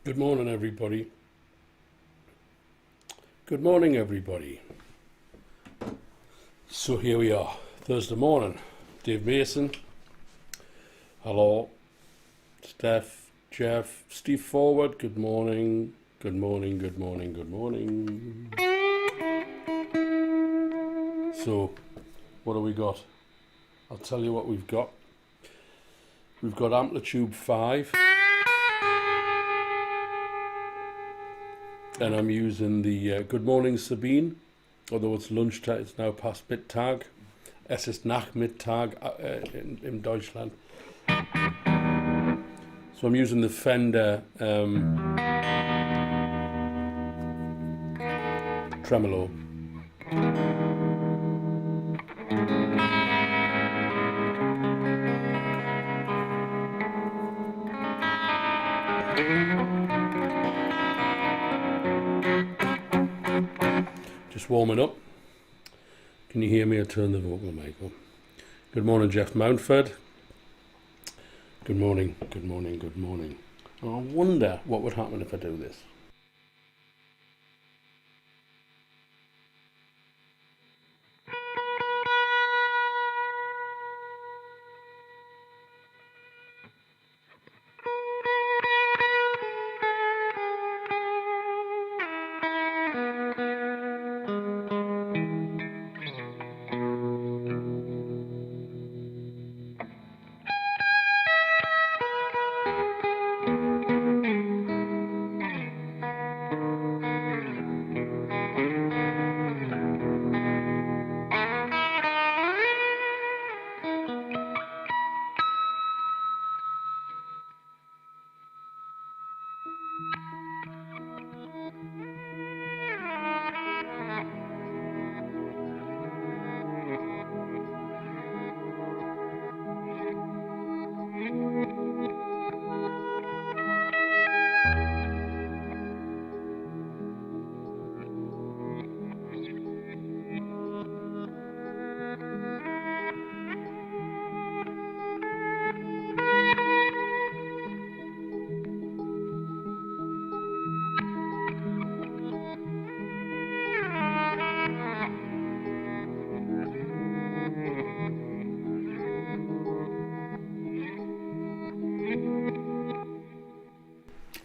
Good morning, everybody. Good morning, everybody. So here we are, Thursday morning. Dave Mason. Hello. Steph, Jeff, Steve Forward. Good morning. Good morning, good morning, good morning. So, what do we got? I'll tell you what we've got. We've got Amplitube 5. And I'm using the Good Morning Sabine, although it's lunchtime, it's now past Mittag. Es ist nach Mittag in Deutschland. So I'm using the Fender tremolo. Just warming up. Can you hear me? I'll turn the vocal mic up. Good morning, Jeff Mountford. Good morning, good morning, good morning. I wonder what would happen if I do this.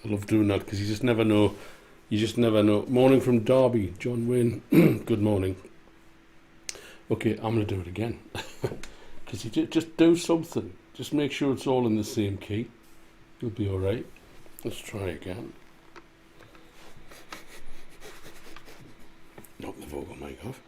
I love doing that because you just never know. You just never know. Morning from Derby, John Wayne. Good morning. Okay, I'm going to do it again. Because you just do something. Just make sure it's all in the same key. You'll be alright. Let's try again. Knock the vocal mic off.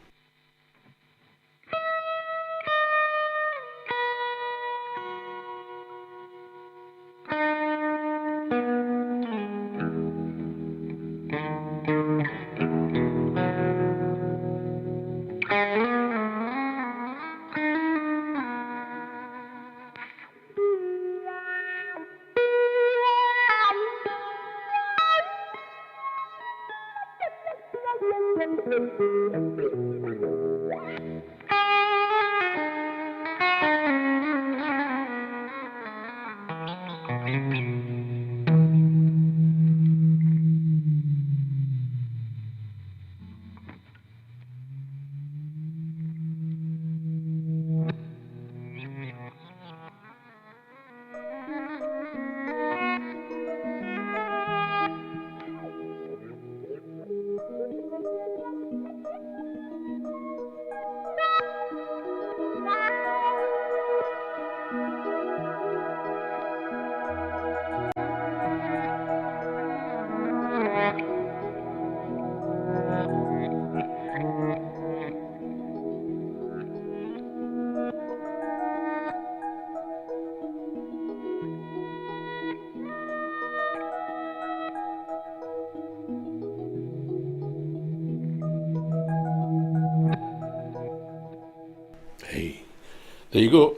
There you go.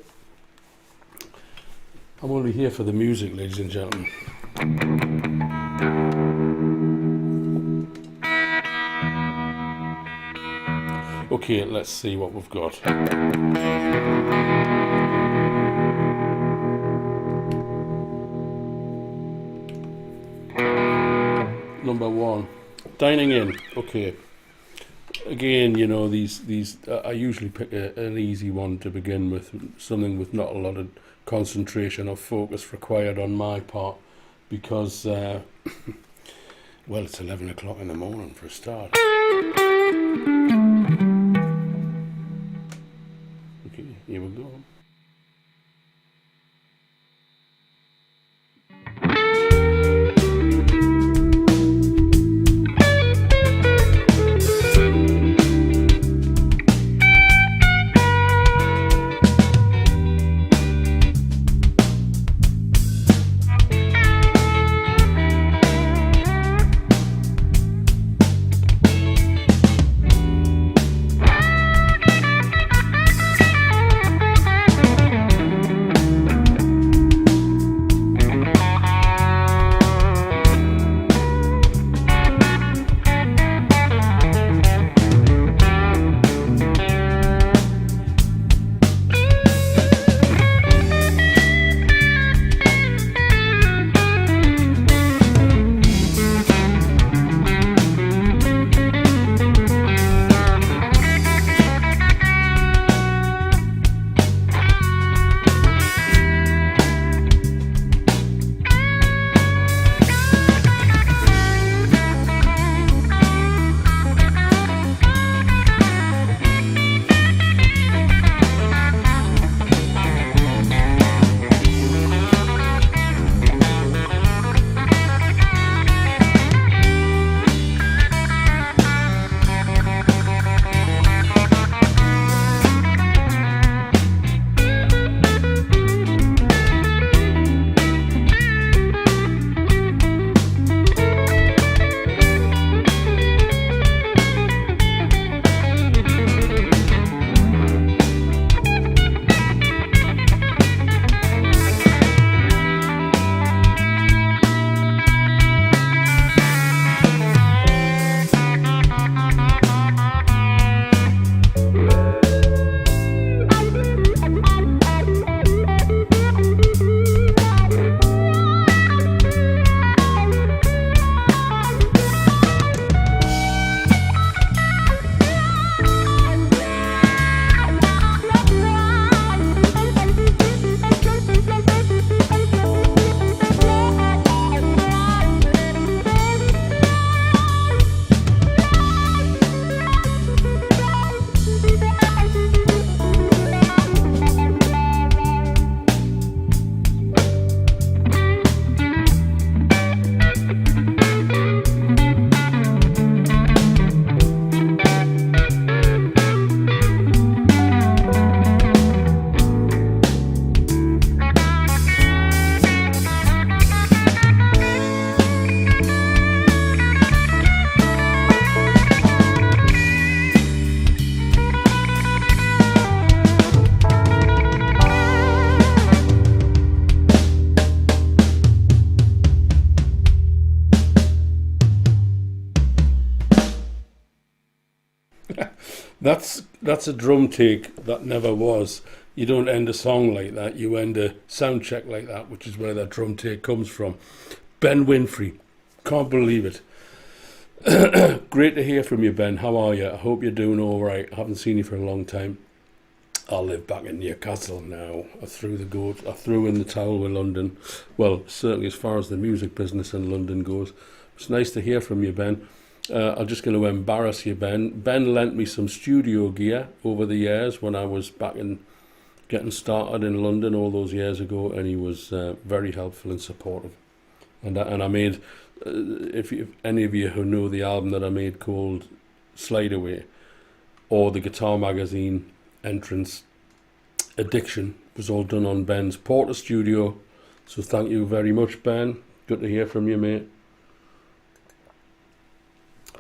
I'm only here for the music, ladies and gentlemen. Okay, let's see what we've got. number 1. Dining in. Okay. Again, you know, these I usually pick an easy one to begin with, something with not a lot of concentration or focus required on my part, because well, it's 11 o'clock in the morning for a start. Okay, here we go. That's a drum take that never was. You don't end a song like that. You end a sound check like that, which is where that drum take comes from. Ben Winfrey. Can't believe it. Great to hear from you, Ben. How are you? I hope you're doing all right. I haven't seen you for a long time. I live back in Newcastle now. I threw in the towel with London. Well, certainly as far as the music business in London goes. It's nice to hear from you, Ben. I'm just going to embarrass you, Ben. Ben lent me some studio gear over the years when I was back in getting started in London all those years ago, and he was very helpful and supportive. And I made, if any of you who know the album that I made called Slide Away, or the Guitar Magazine entrance Addiction, was all done on Ben's Porter Studio. So thank you very much, Ben. Good to hear from you, mate.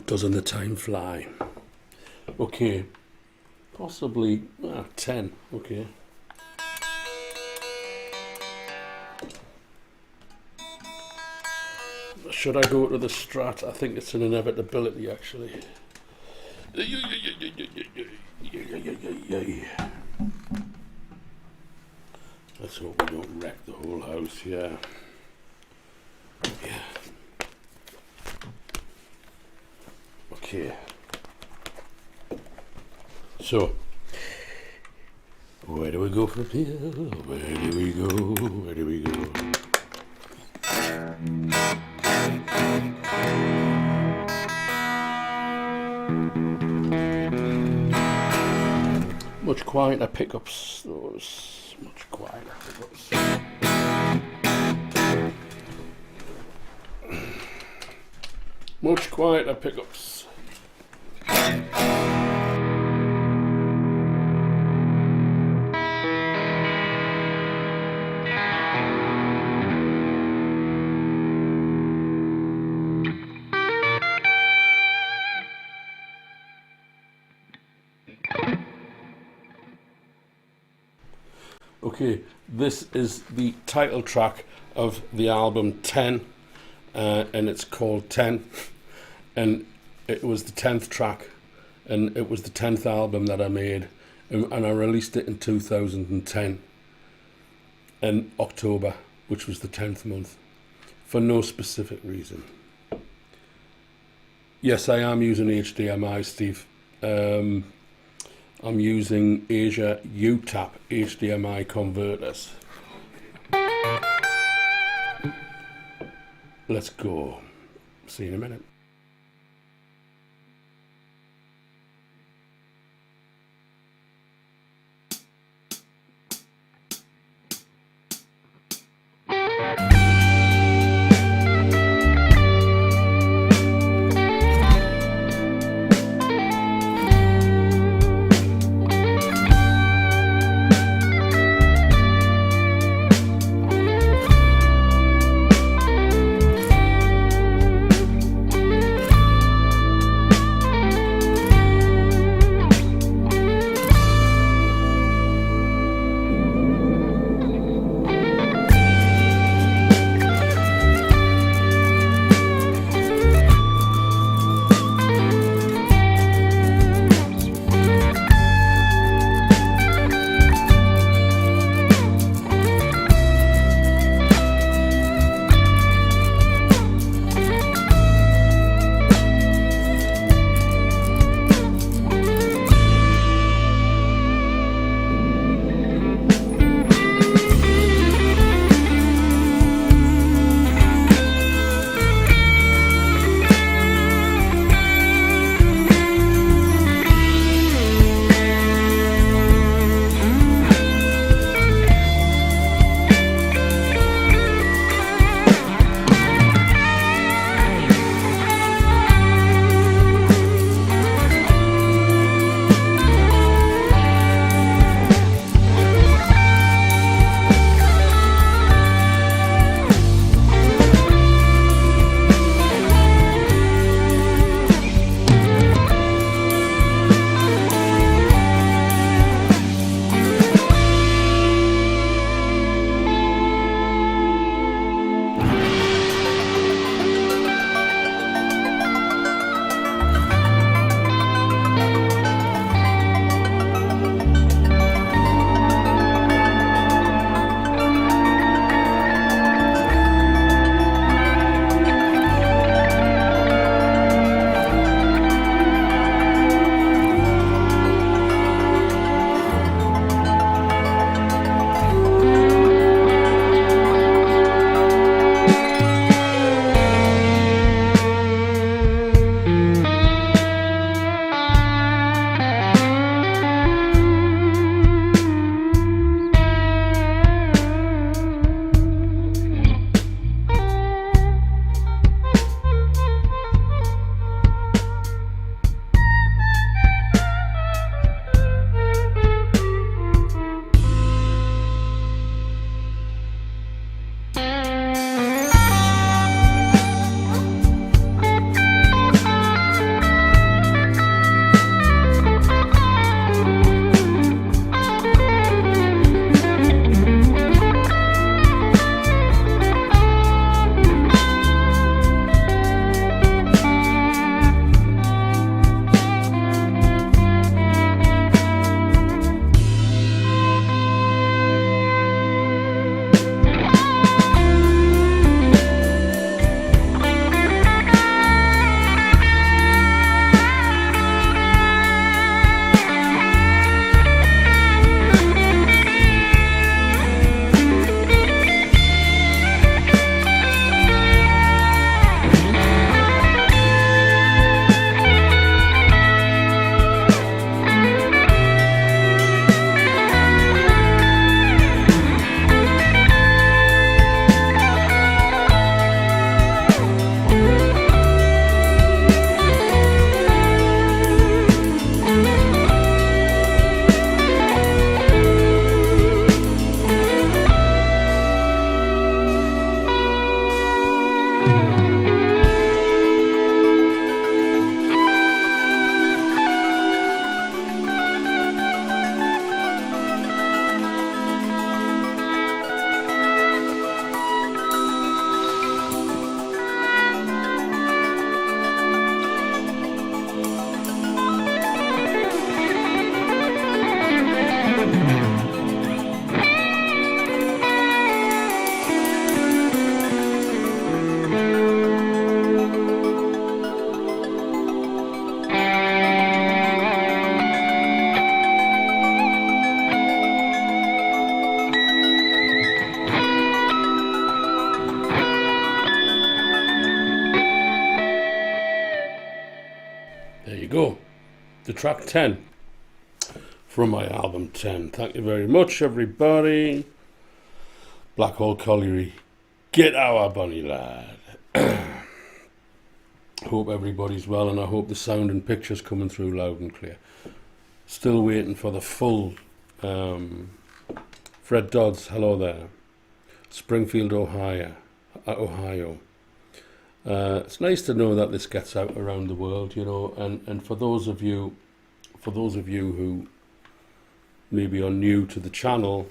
Doesn't the time fly? Okay, possibly 10. Okay. Should I go to the Strat? I think it's an inevitability, actually. Let's hope we don't wreck the whole house. Yeah. Okay. So, where do we go from here? Where do we go? Where do we go? Much quieter pickups. Those much quieter pickups. Much quieter pickups. Okay, this is the title track of the album 10, and it's called 10, and it was the 10th track, and it was the 10th album that I made, and I released it in 2010, in October, which was the 10th month, for no specific reason. Yes, I am using HDMI, Steve. I'm using Asia UTAP HDMI converters. Let's go. See you in a minute. go. The track 10 from my album 10. Thank you very much, everybody. Black Hole Colliery, get our bunny lad. Hope everybody's well, and I hope the sound and picture's coming through loud and clear. Still waiting for the full. Fred Dodds, hello there. Springfield, Ohio. It's nice to know that this gets out around the world, you know, and for those of you who maybe are new to the channel,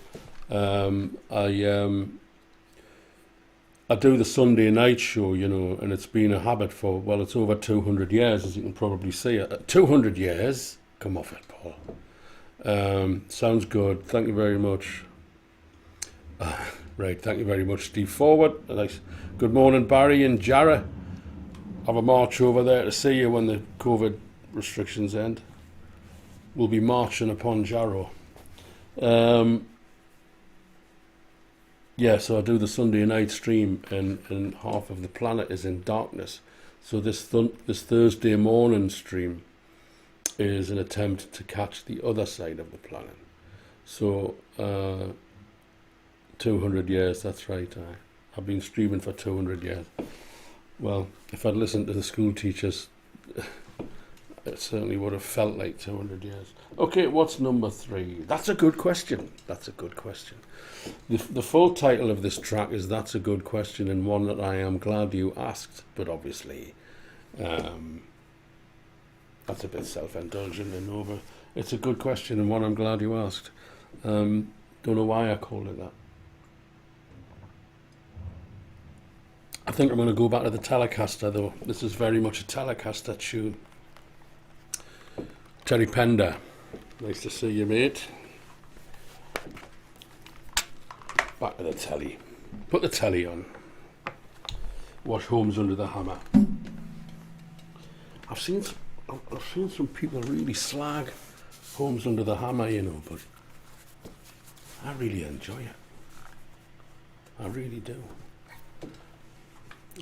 I do the Sunday night show, you know, and it's been a habit for, well, it's over 200 years, as you can probably see. 200 years? Come off it, Paul. Sounds good. Thank you very much. Right, thank you very much, Steve Forward. Nice. Good morning, Barry and Jarrah. Have a march over there to see you when the COVID restrictions end. We'll be marching upon Jarrow. Yeah, so I do the Sunday night stream, and half of the planet is in darkness. So this Thursday morning stream is an attempt to catch the other side of the planet. So 200 years, that's right. I've been streaming for 200 years. Well, if I'd listened to the school teachers, it certainly would have felt like 200 years. Okay, what's number 3? That's a good question. That's a good question. The full title of this track is That's a Good Question, and one that I am glad you asked, but obviously that's a bit self-indulgent and over. It's a good question and one I'm glad you asked. Don't know why I called it that. I think I'm going to go back to the Telecaster though. This is very much a Telecaster tune. Terry Pender, nice to see you, mate. Back to the telly. Put the telly on. Watch Homes Under the Hammer. I've seen some people really slag Homes Under the Hammer, you know, but I really enjoy it. I really do.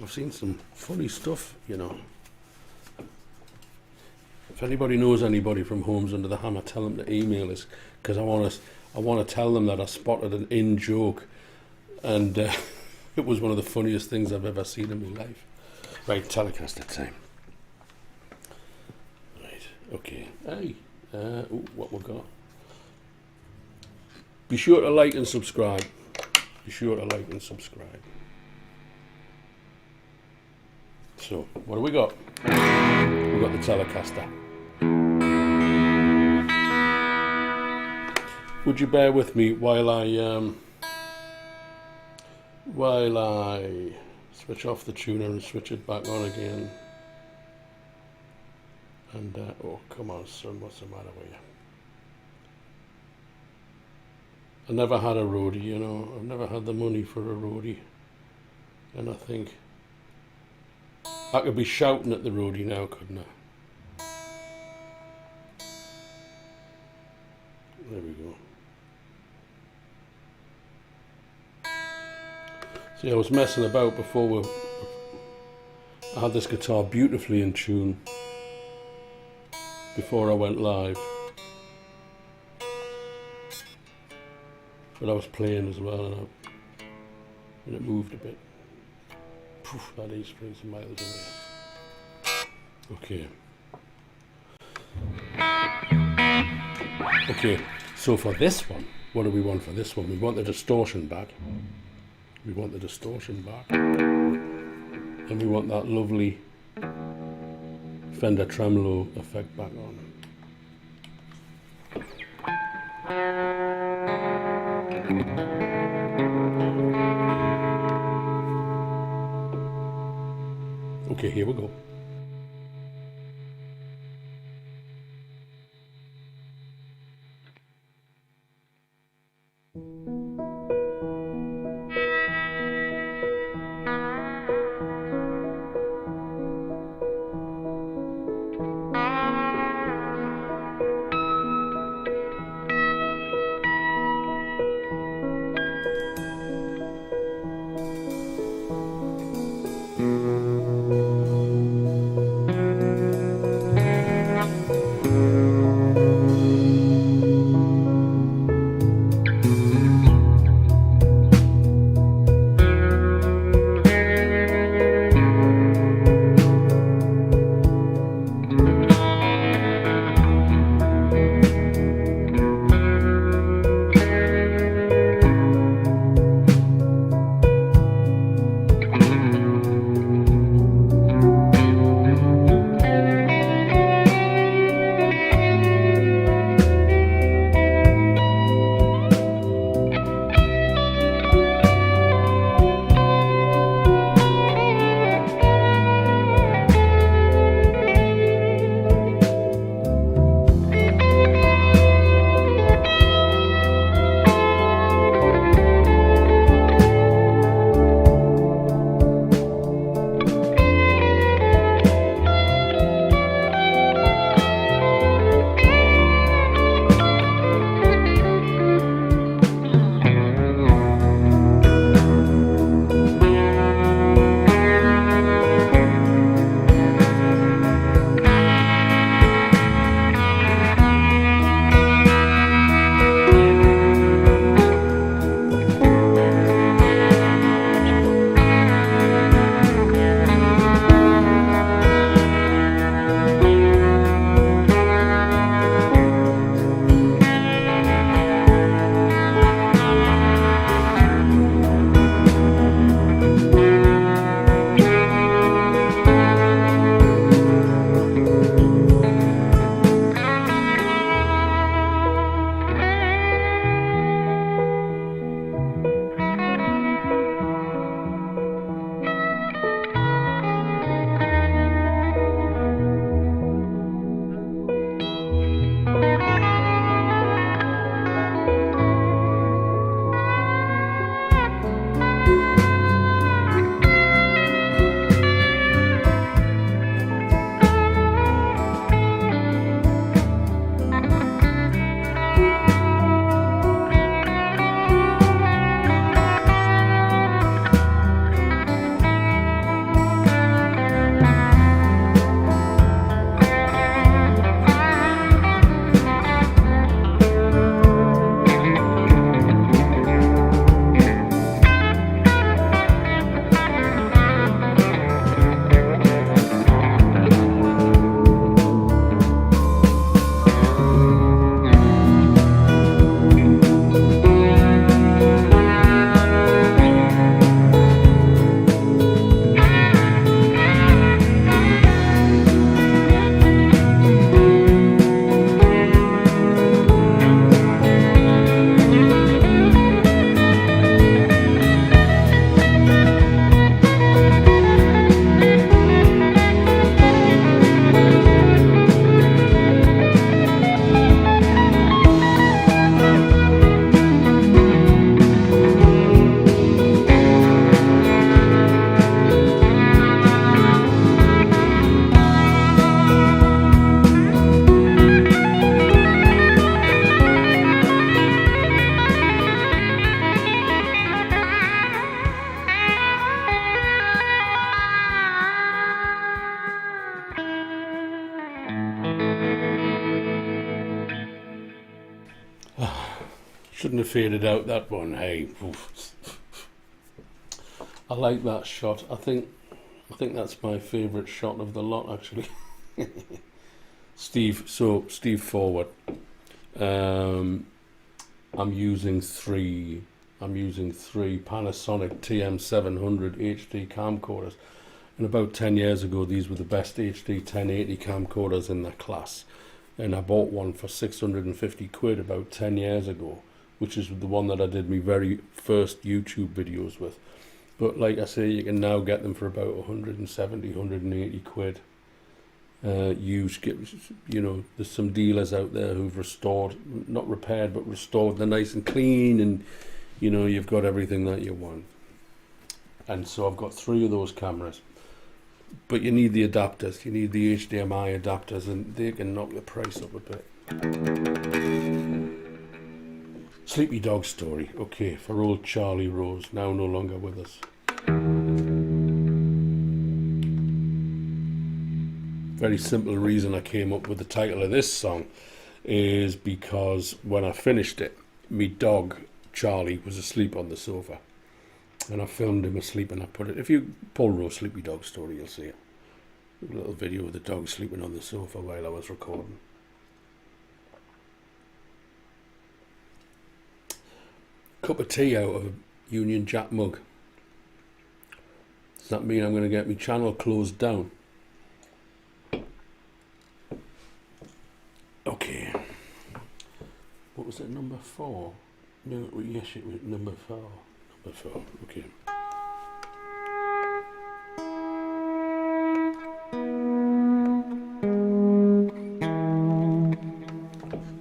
I've seen some funny stuff, you know. If anybody knows anybody from Homes Under the Hammer, tell them to email us, because I want to tell them that I spotted an in-joke, and it was one of the funniest things I've ever seen in my life. Right, Telecaster time. Right, okay. Hey, what we got? Be sure to like and subscribe. Be sure to like and subscribe. So, what do we got? We've got the Telecaster. Would you bear with me while I switch off the tuner and switch it back on again? And oh, come on, son, what's the matter with you? I never had a roadie, you know. I've never had the money for a roadie, and I think I could be shouting at the roadie now, couldn't I? There we go. See, I was messing about before I had this guitar beautifully in tune before I went live. But I was playing as well, and it moved a bit. Poof, that E string's miles away. Okay, so for this one, what do we want for this one? We want the distortion back. We want the distortion back. And we want that lovely Fender tremolo effect back on. Okay, here we go. shouldn't have faded out that one. Hey, oof. I like that shot. I think that's my favourite shot of the lot, actually. Steve forward. I'm using three Panasonic TM700 HD camcorders, and about 10 years ago these were the best HD 1080 camcorders in their class, and I bought one for 650 quid about 10 years ago, which is the one that I did my very first YouTube videos with. But like I say, you can now get them for about 170, 180 quid. Used, you know, there's some dealers out there who've restored, not repaired, but restored. They're nice and clean, and you know, you've got everything that you want. And so I've got 3 of those cameras. But you need the adapters, you need the HDMI adapters, and they can knock the price up a bit. Sleepy dog story. Okay, for old Charlie Rose, now no longer with us. Very simple reason I came up with the title of this song is because when I finished it, me dog Charlie was asleep on the sofa, and I filmed him asleep, and I put it, if you pull Rose Sleepy Dog Story, you'll see it. A little video of the dog sleeping on the sofa while I was recording. Cup of tea out of a Union Jack mug. Does that mean I'm going to get my channel closed down? Okay. What was it, number 4? No, yes, it was number 4. Number 4, okay.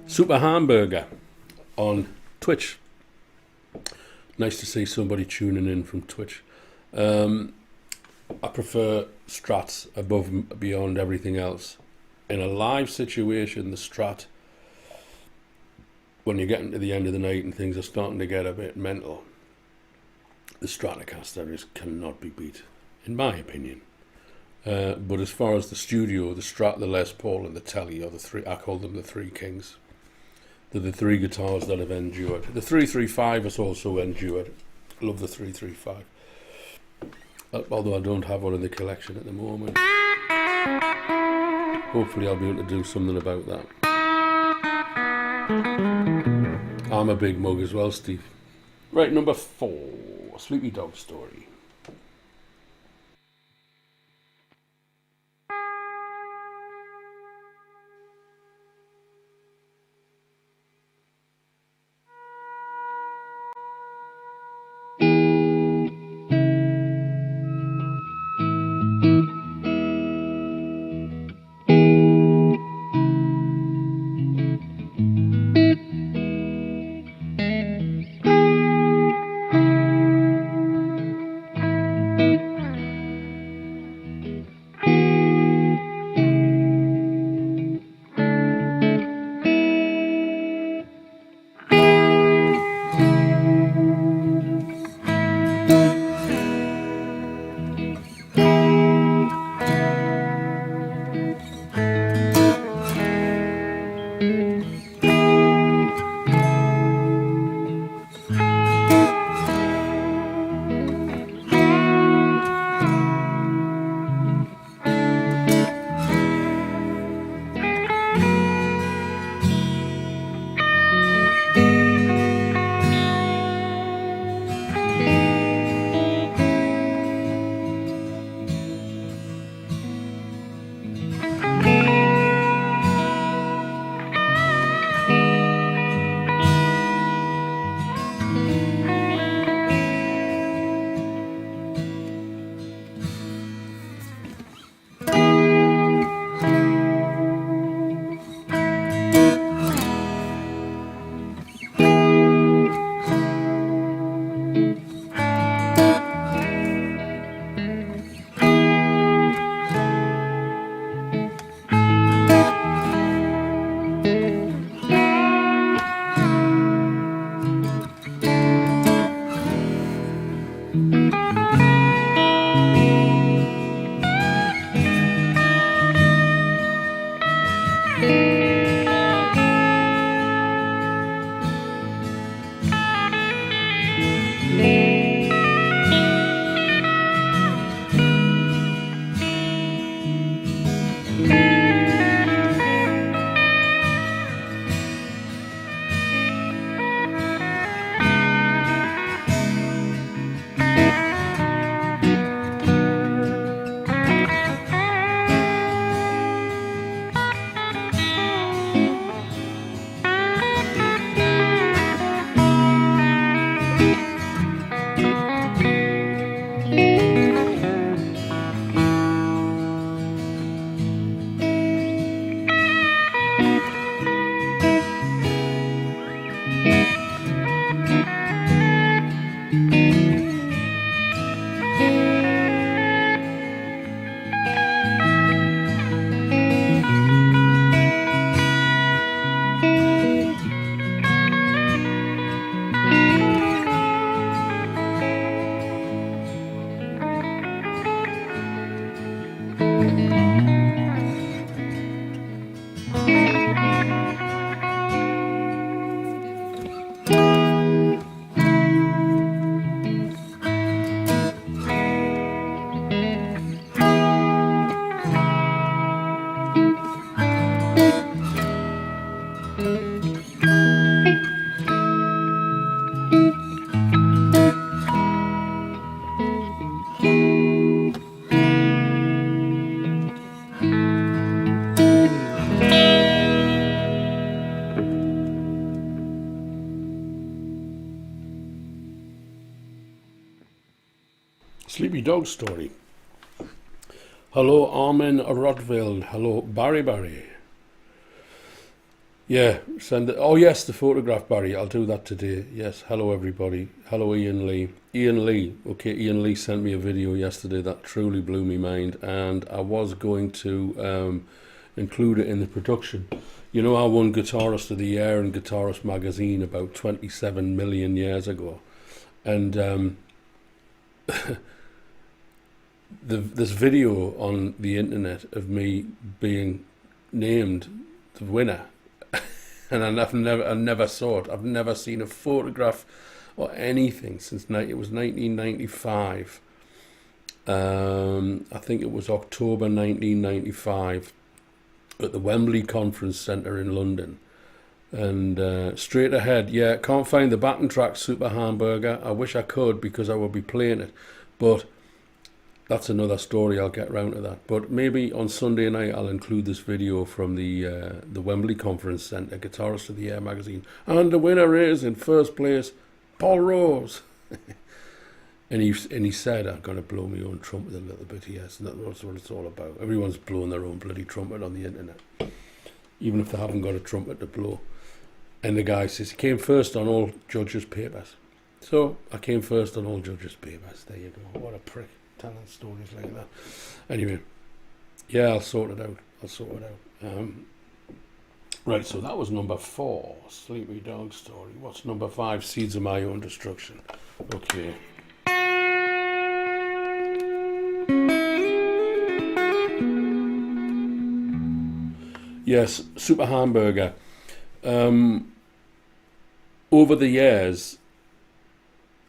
Super Hamburger on Twitch. Nice to see somebody tuning in from Twitch. I prefer Strats above and beyond everything else. In a live situation, the Strat, when you're getting to the end of the night and things are starting to get a bit mental, the Stratocaster cannot be beat, in my opinion. But as far as the studio, the Strat, the Les Paul, and the Telly are the 3. I call them the 3 kings. They're the 3 guitars that have endured. The 335 has also endured. I love the 335. Although I don't have one in the collection at the moment. Hopefully I'll be able to do something about that. I'm a big mug as well, Steve. Right, number 4, Sleepy Dog Story. Sleepy Dog Story. Hello, Armin Rotveld. Hello, Barry. Yeah, send it. Oh, yes, the photograph, Barry. I'll do that today. Yes, hello, everybody. Hello, Ian Lee. Okay, Ian Lee sent me a video yesterday that truly blew me mind, and I was going to include it in the production. You know, I won Guitarist of the Year in Guitarist magazine about 27 million years ago. And this video on the internet of me being named the winner, and I never saw it. I've never seen a photograph or anything since it was 1995. I think it was October 1995 at the Wembley Conference Centre in London. And straight ahead, yeah, can't find the backing track Super Hamburger. I wish I could, because I would be playing it, but that's another story. I'll get round to that. But maybe on Sunday night I'll include this video from the Wembley Conference Centre, Guitarist of the Year magazine. And the winner is, in first place, Paul Rose. and he said, I'm going to blow my own trumpet a little bit here. So that's what it's all about. Everyone's blowing their own bloody trumpet on the internet, even if they haven't got a trumpet to blow. And the guy says, he came first on all judges' papers. So I came first on all judges' papers. There you go. What a prick. Telling stories like that. Anyway, yeah, I'll sort it out. Right, so that was number 4, Sleepy Dog Story. What's number 5? Seeds of My Own Destruction. Okay. Yes, Super Hamburger. Over the years,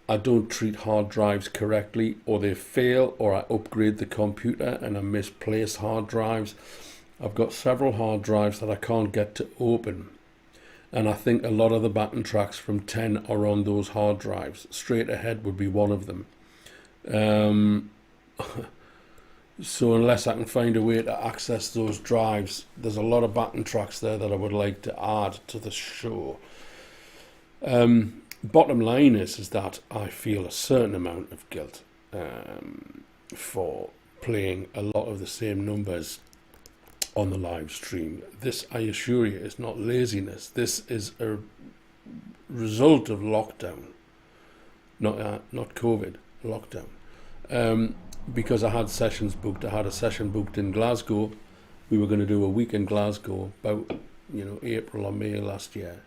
I don't treat hard drives correctly, or they fail, or I upgrade the computer and I misplace hard drives. I've got several hard drives that I can't get to open, and I think a lot of the backing tracks from 10 are on those hard drives. Straight Ahead would be one of them. So unless I can find a way to access those drives, there's a lot of backing tracks there that I would like to add to the show. Bottom line is that I feel a certain amount of guilt for playing a lot of the same numbers on the live stream. This, I assure you, is not laziness. This is a result of lockdown, not COVID, lockdown. Because I had sessions booked. I had a session booked in Glasgow. We were going to do a week in Glasgow about April or May last year,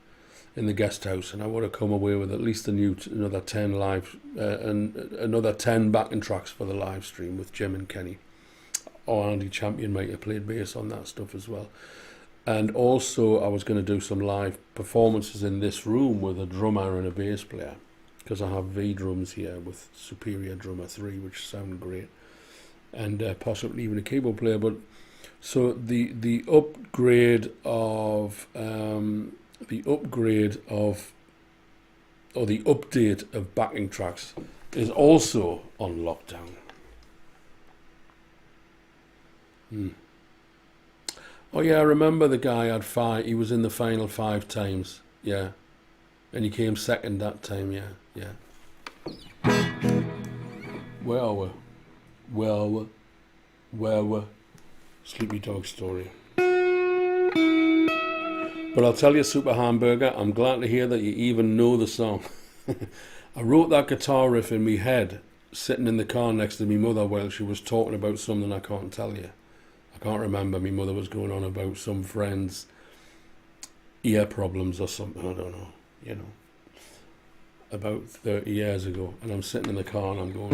in the guest house, and I would have come away with at least another 10 live and another 10 backing tracks for the live stream with Jim and Kenny. Or Andy Champion might have played bass on that stuff as well. And also I was going to do some live performances in this room with a drummer and a bass player, because I have V drums here with Superior Drummer 3, which sound great, and possibly even a keyboard player. But so the upgrade of the update of backing tracks is also on lockdown. Oh yeah, I remember the guy had 5. He was in the final 5 times. Yeah, and he came second that time. Yeah. Well, Sleepy Dog Story. But I'll tell you, Super Hamburger, I'm glad to hear that you even know the song. I wrote that guitar riff in my head, sitting in the car next to my mother while she was talking about something I can't tell you. I can't remember. My mother was going on about some friend's ear problems or something, I don't know, about 30 years ago. And I'm sitting in the car and I'm going...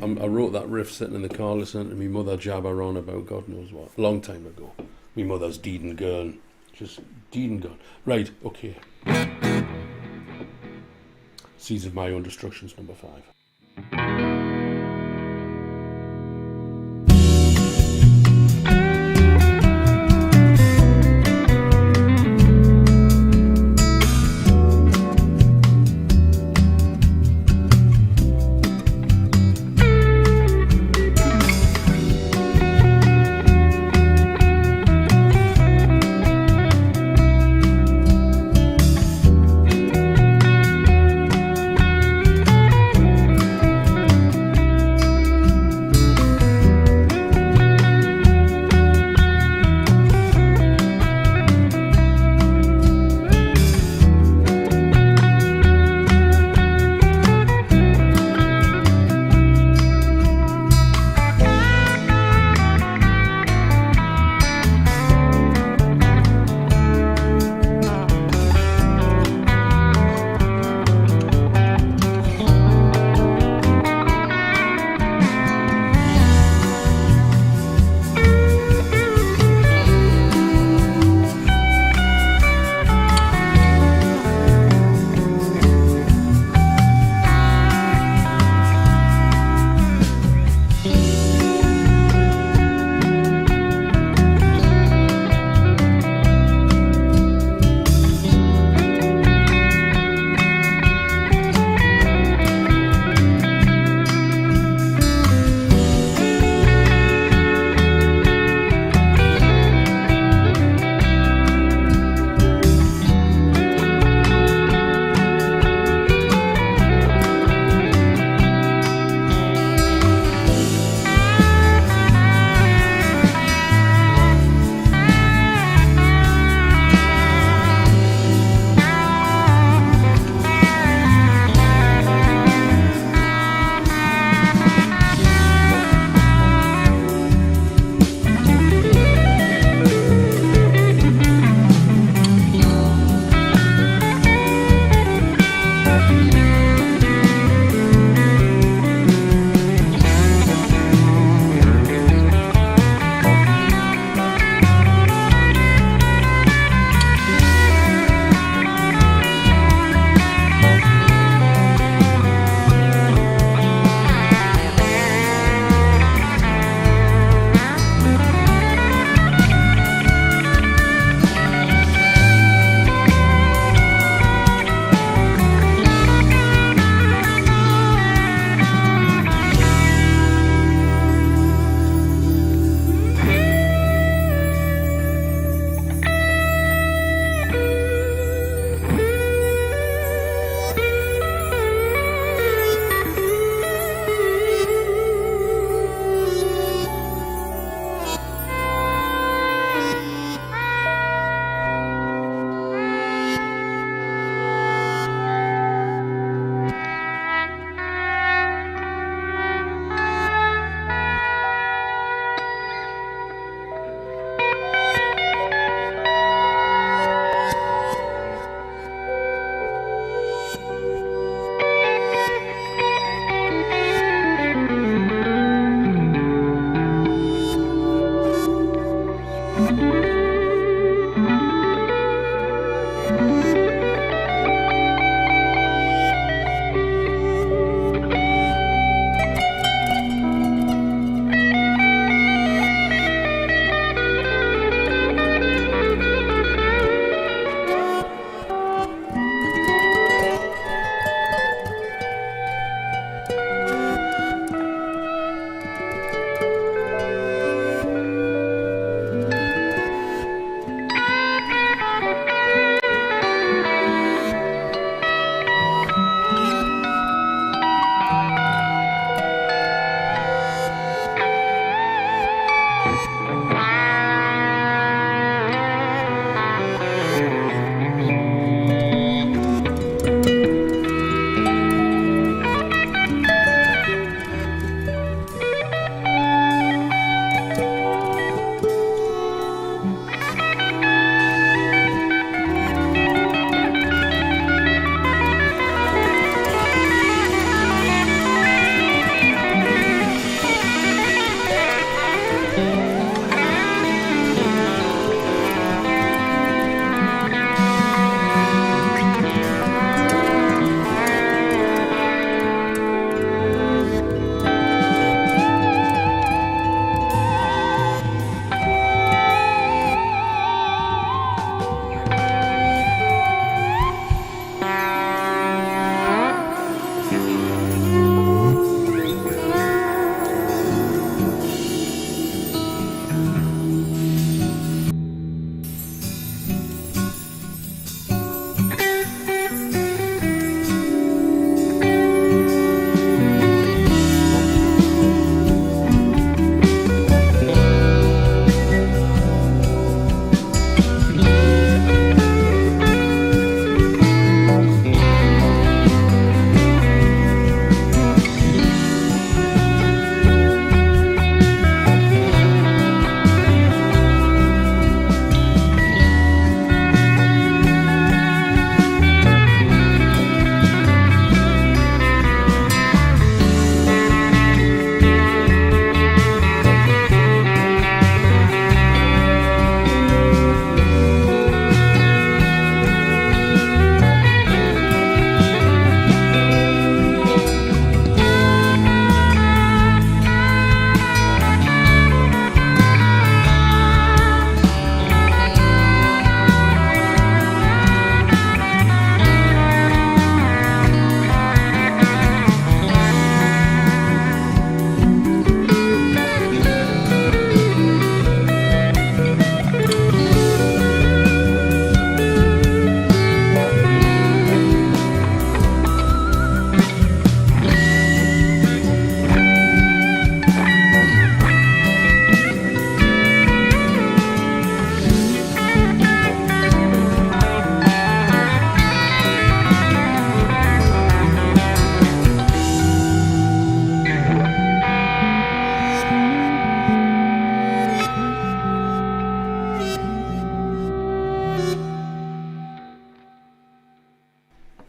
And I wrote that riff sitting in the car listening to my mother jabber on about God knows what. A long time ago. My mother's deed and gone. Just deed and gone. Right, okay. Seeds of My Own Destruction's number 5.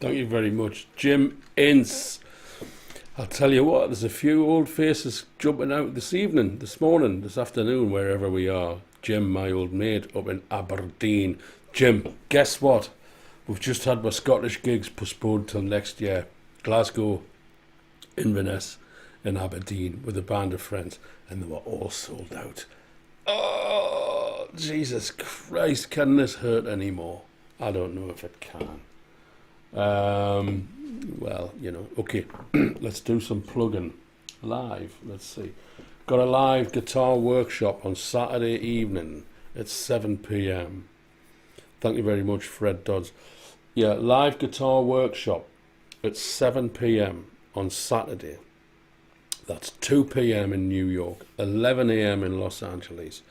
Thank you very much. Jim Ince. I'll tell you what, there's a few old faces jumping out this morning, this afternoon, wherever we are. Jim, my old mate, up in Aberdeen. Jim, guess what? We've just had my Scottish gigs postponed till next year. Glasgow, Inverness, and Aberdeen with a band of friends, and they were all sold out. Oh, Jesus Christ, can this hurt anymore? I don't know if it can. Well, you know, okay, let's do some plugging live. Let's see. Got a live guitar workshop on Saturday evening at 7 p.m. Thank you very much, Fred Dodds. Yeah, live guitar workshop at 7 p.m. on Saturday. That's 2 p.m. in New York, 11 a.m. in Los Angeles,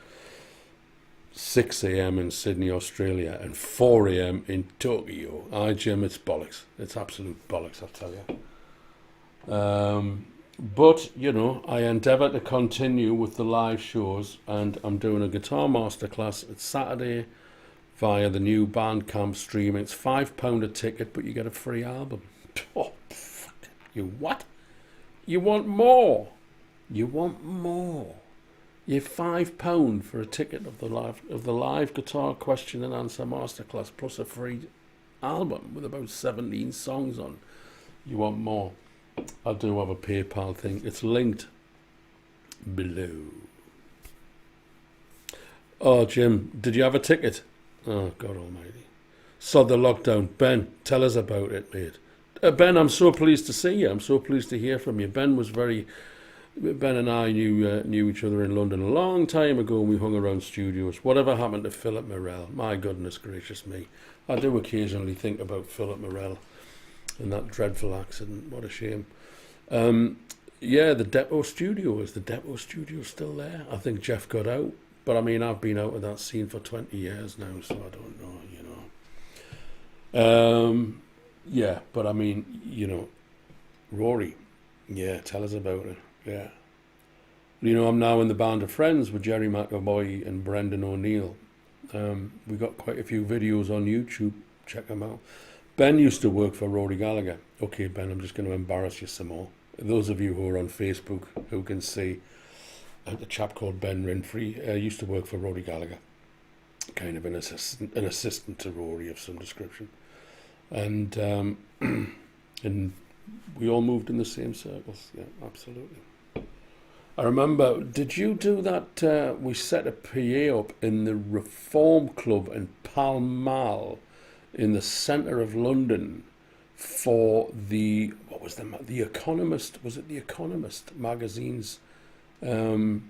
6 a.m. in Sydney, Australia, and 4 a.m. in Tokyo. Aye, Jim, it's bollocks. It's absolute bollocks, I'll tell you. But, you know, I endeavour to continue with the live shows, and I'm doing a guitar masterclass at Saturday via the new Bandcamp stream. It's £5 a ticket, but you get a free album. Oh, fuck. You what? You want more? You want more? You're £5 for a ticket of the live guitar question and answer masterclass plus a free album with about 17 songs on. You want more? I do have a PayPal thing. It's linked below. Oh, Jim, did you have a ticket? Oh, God almighty. Sod the lockdown. Ben, tell us about it, mate. Ben, I'm so pleased to see you. I'm so pleased to hear from you. Ben and I knew each other in London a long time ago, and we hung around studios. Whatever happened to Philip Morell? My goodness gracious me. I do occasionally think about Philip Morell and that dreadful accident. What a shame. Yeah, the Depot Studio. Is the Depot Studio still there? I think Jeff got out. But I mean, I've been out of that scene for 20 years now, so I don't know, you know. Yeah, but I mean, you know, Rory. Yeah, tell us about it. Yeah. You know, I'm now in the band of friends with Jerry McAvoy and Brendan O'Neill. We got quite a few videos on YouTube. Check them out. Ben used to work for Rory Gallagher. Okay, Ben, I'm just going to embarrass you some more. Those of you who are on Facebook who can see a chap called Ben Renfrey used to work for Rory Gallagher. Kind of an assistant to Rory of some description. And and we all moved in the same circles. Yeah, absolutely. I remember, did you do that? We set a PA up in the Reform Club in Pall Mall in the centre of London for the Economist, was it the Economist magazine's 50th,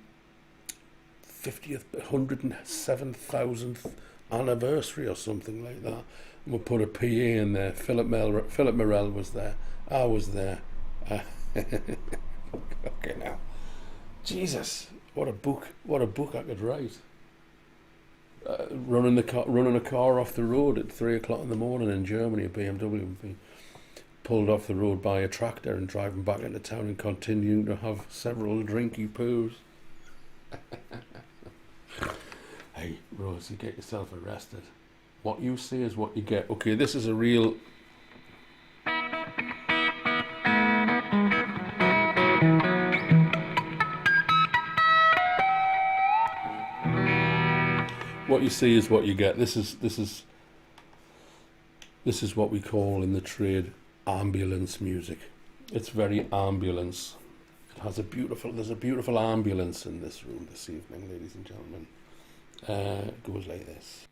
107,000th anniversary or something like that. And we put a PA in there. Philip Morell was there. I was there. Okay, now. Jesus, what a book I could write. Running a car off the road at 3 o'clock in the morning in Germany, a BMW would be pulled off the road by a tractor and driving back into town and continuing to have several drinky poos. Hey, Rose, you get yourself arrested. What you say is what you get. Okay, this is a real... What you see is what you get. This is what we call in the trade ambulance music. It's very ambulance. There's a beautiful ambulance in this room this evening, ladies and gentlemen. It goes like this.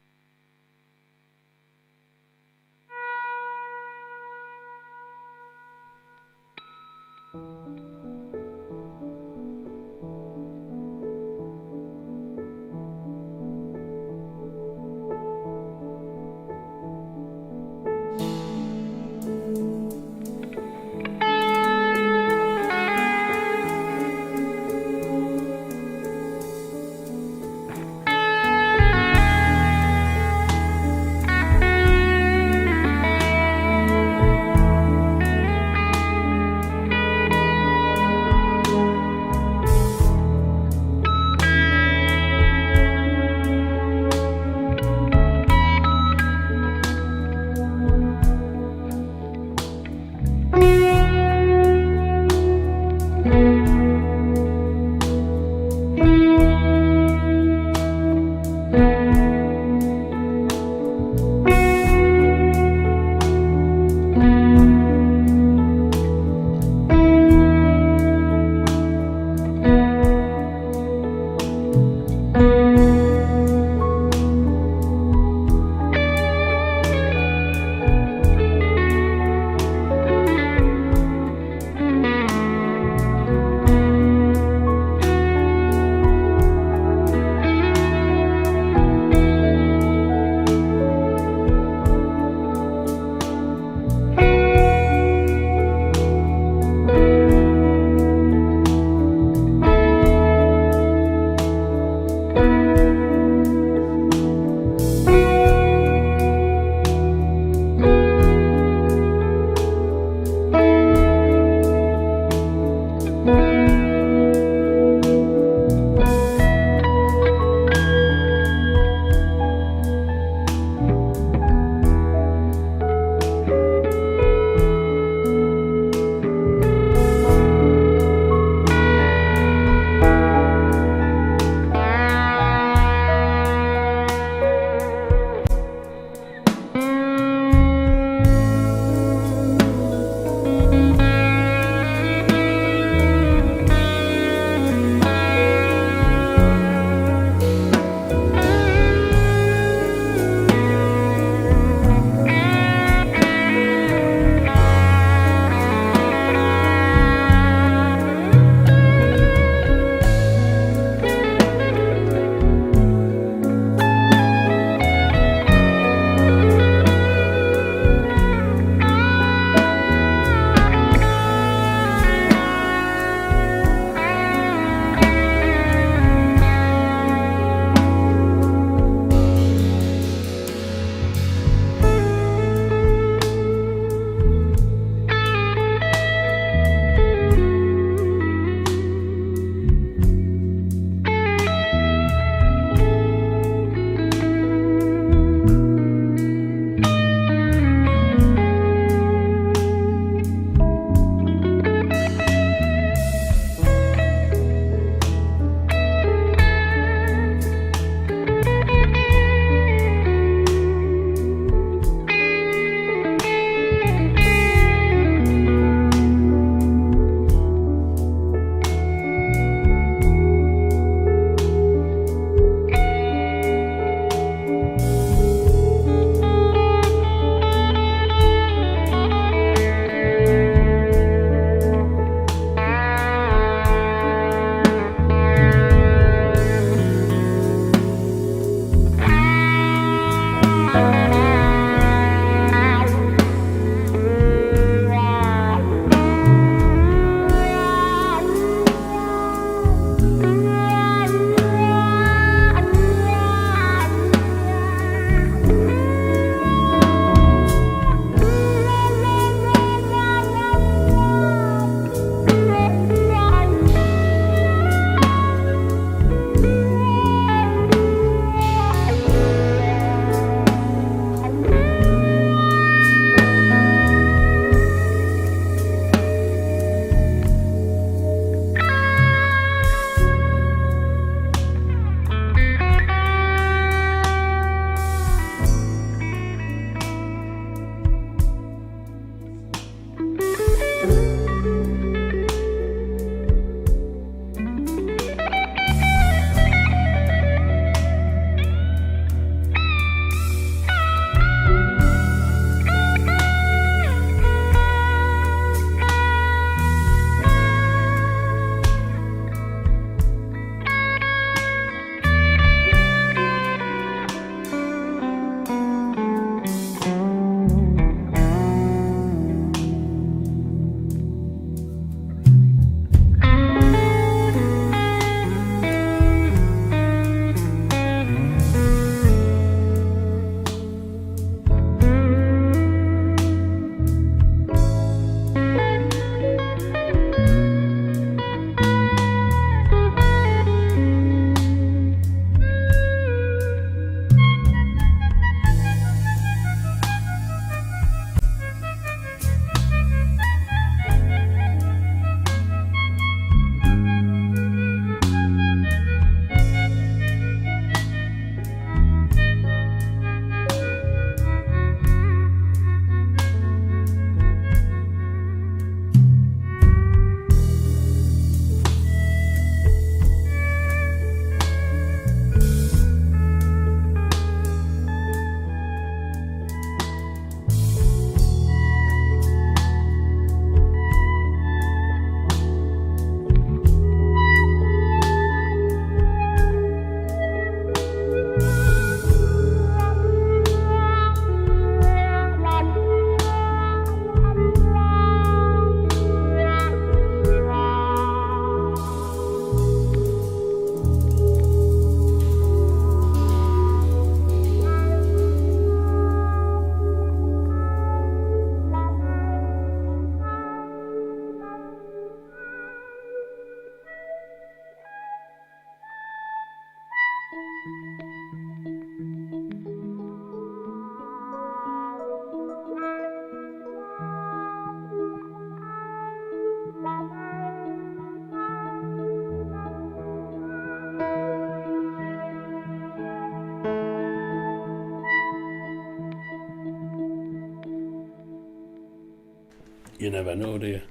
You never know, do you?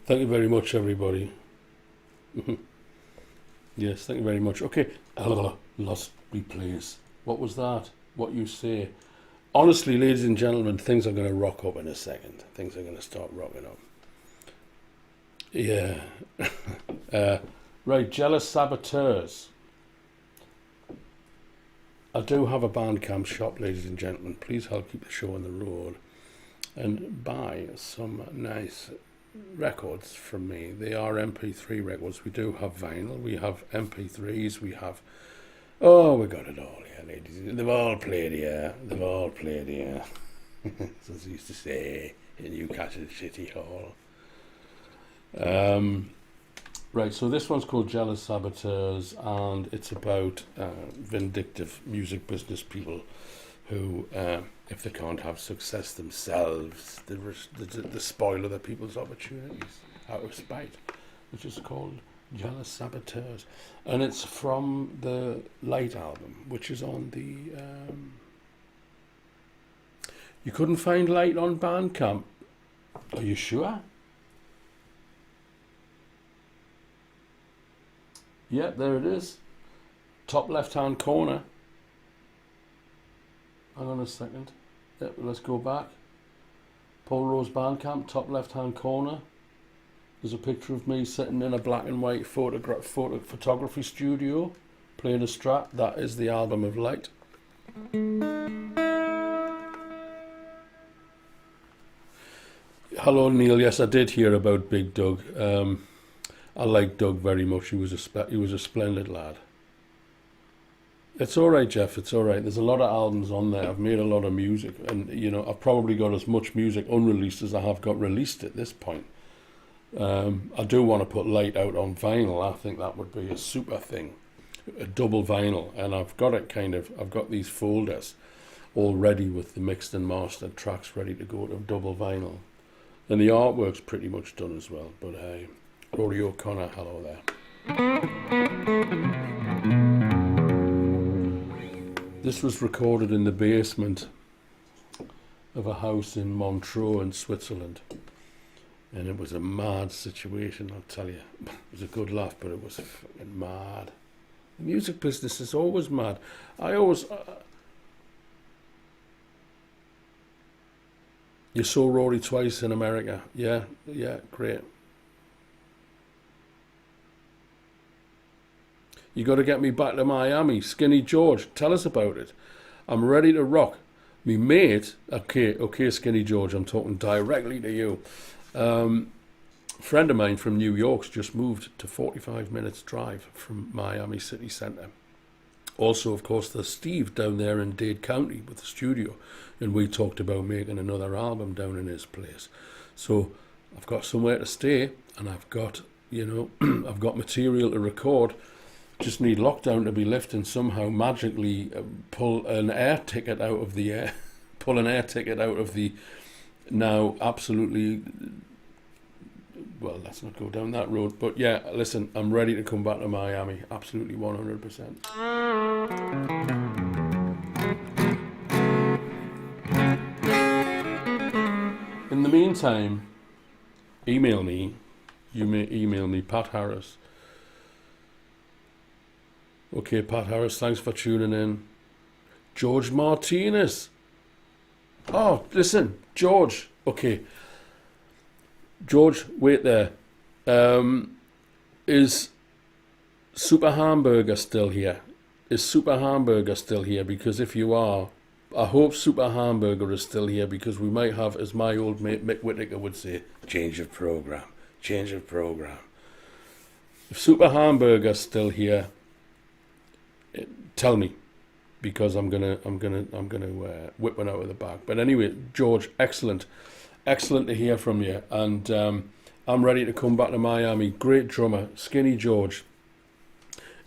Thank you very much, everybody. Yes, thank you very much. Okay, lost replays. What was that? What you say? Honestly, ladies and gentlemen, things are going to rock up in a second. Things are going to start rocking up. Yeah. Right, Jealous Saboteurs. I do have a Bandcamp shop, ladies and gentlemen. Please help keep the show on the road and buy some nice records from me. They are MP3 records. We do have vinyl. We have MP3s. We have... Oh, we got it all here, ladies. They've all played here. They've all played here. As I used to say in Newcastle City Hall. Right, so this one's called Jealous Saboteurs, and it's about vindictive music business people who, if they can't have success themselves, they spoil other people's opportunities out of spite, which is called Jealous Saboteurs. And it's from the Light album, which is on the... You couldn't find Light on Bandcamp. Are you sure? Yep, there it is. Top left-hand corner. Hang on a second. Yep, let's go back. Paul Rose Bandcamp, top left-hand corner. There's a picture of me sitting in a black and white photography studio, playing a Strat. That is the album of Light. Hello, Neil. Yes, I did hear about Big Doug. I like Doug very much. He was a splendid lad. It's all right, Jeff. It's all right. There's a lot of albums on there. I've made a lot of music, and you know, I've probably got as much music unreleased as I have got released at this point. I do want to put Light out on vinyl. I think that would be a super thing, a double vinyl. And I've got it I've got these folders all ready with the mixed and mastered tracks ready to go to double vinyl, and the artwork's pretty much done as well. But hey. Rory O'Connor, hello there. This was recorded in the basement of a house in Montreux in Switzerland. And it was a mad situation, I'll tell you. It was a good laugh, but it was fucking mad. The music business is always mad. I always... you saw Rory twice in America. Yeah, great. You got to get me back to Miami. Skinny George, tell us about it. I'm ready to rock. Me mate, okay, Skinny George, I'm talking directly to you. Friend of mine from New York's just moved to 45 minutes drive from Miami city centre. Also, of course, there's Steve down there in Dade County with the studio, and we talked about making another album down in his place. So I've got somewhere to stay, and I've got, I've got material to record. Just need lockdown to be lifted and somehow magically pull an air ticket out of the now absolutely, well, let's not go down that road, but yeah, listen, I'm ready to come back to Miami, absolutely 100%. In the meantime, email me. You may email me, Pat Harris. Okay, Pat Harris, thanks for tuning in. George Martinez. Oh, listen, George. Okay. George, wait there. Is Super Hamburger still here? Is Super Hamburger still here? Because if you are, I hope Super Hamburger is still here, because we might have, as my old mate Mick Whittaker would say, change of program. If Super Hamburger's still here, tell me, because I'm gonna whip one out of the bag. But anyway, George, excellent to hear from you, and I'm ready to come back to Miami. Great drummer, Skinny George,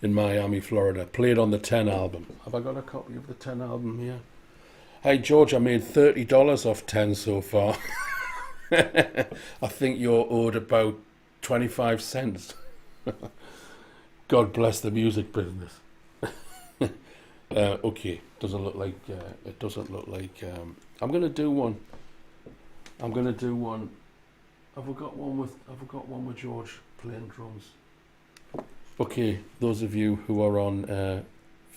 in Miami, Florida. Played on the 10 album. Have I got a copy of the 10 album here? Hey George, I made $30 off 10 so far. I think you're owed about 25 cents. God bless the music business. Okay, doesn't look like it doesn't look like I'm gonna do one. Have we got one with George playing drums? Okay, those of you who are on